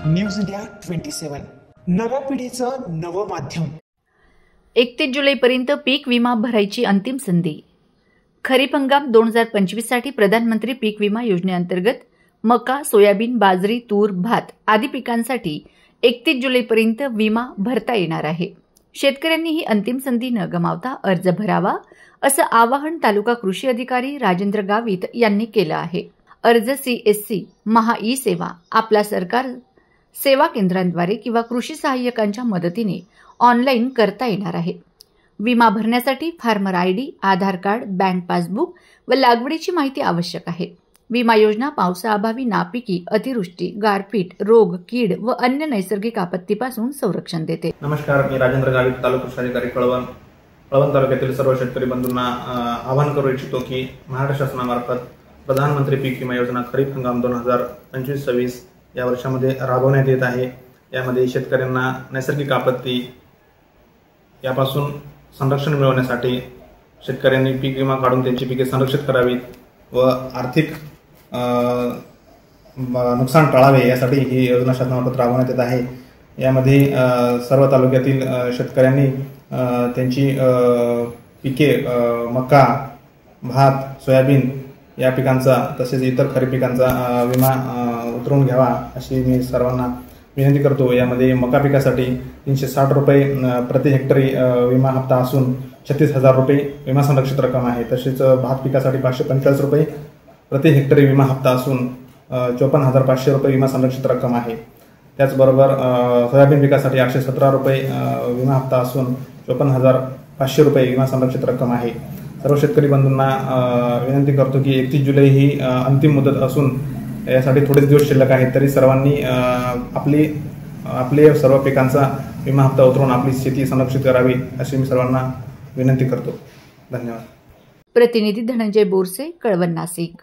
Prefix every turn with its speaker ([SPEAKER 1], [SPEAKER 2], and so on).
[SPEAKER 1] News India 27 नव्या पिढीचं नवं माध्यम।
[SPEAKER 2] 31 जुलैपर्यंत पीक विमा भरायची अंतिम संधी। खरीप हंगाम 2025 साठी प्रधानमंत्री पीक विमा योजनेअंतर्गत मका, सोयाबीन, बाजरी, तूर, भात आदी पिकांसाठी 31 जुलैपर्यंत विमा भरता येणार आहे। शेतकऱ्यांनी ही अंतिम संधी न गमावता अर्ज भरावा असं आवाहन तालुका कृषी अधिकारी राजेंद्र गावित यांनी केलं आहे। अर्ज CSC महा ई सेवा, आपला सरकार सेवा केंद्रांद्वारे किंवा कृषी सहाय्यकांच्या मदतीने ऑनलाईन करता येणार आहे। विमा भरण्यासाठी फार्मर ID, आधार कार्ड, बँक पासबुक व लागवडीची माहिती आवश्यक आहे। विमा योजना पावसाअभावी नापिकी, अतिवृष्टी, गारपीट, रोग, कीड व अन्य नैसर्गिक आपत्तीपासून संरक्षण देते।
[SPEAKER 3] नमस्कार, मी राजेंद्र गावित, तालुका कृषी अधिकारी कळवण तालुक्यातील सर्व शेतकरी बंधूंना आवाहन करू इच्छितो की महाराष्ट्र शासनामार्फत प्रधानमंत्री पीक विमा योजना खरीप हंगाम 2025-26 या वर्षामध्ये राबवण्यात येत आहे। यामध्ये शेतकऱ्यांना नैसर्गिक आपत्ती यापासून संरक्षण मिळवण्यासाठी शेतकऱ्यांनी पीक विमा काढून त्यांची पिके संरक्षित करावीत व आर्थिक नुकसान टाळावे यासाठी ही योजना शासनामार्फत राबवण्यात येत आहे। यामध्ये सर्व तालुक्यातील शेतकऱ्यांनी त्यांची पिके मका, भात, सोयाबीन या पिकांचा तसेच इतर खरीप पिकांचा विमा उतरवून घ्यावा अशी मी सर्वांना विनंती करतो। यामध्ये मका पिकासाठी 360 रुपये प्रति हेक्टरी विमा हप्ता असून 36,000 रुपये विमा संरक्षित रक्कम आहे। तसेच भात पिकासाठी 545 रुपये प्रति हेक्टरी विमा हप्ता असून 54,500 रुपये विमा संरक्षित रक्कम आहे। त्याचबरोबर सोयाबीन पिकासाठी 817 रुपये विमा हप्ता असून 54,500 रुपये विमा संरक्षित रक्कम आहे। सर्व शेतकरी बंधूंना विनंती करतो की 31 जुलै ही अंतिम मुदत असून यासाठी थोडेच दिवस शिल्लक आहेत, तरी सर्वांनी आपले सर्व पिकांचा विमा हप्ता उतरवून आपली शेती संरक्षित करावी अशी मी सर्वांना विनंती करतो। धन्यवाद।
[SPEAKER 2] प्रतिनिधी धनंजय बोरसे, कळवण, नाशिक।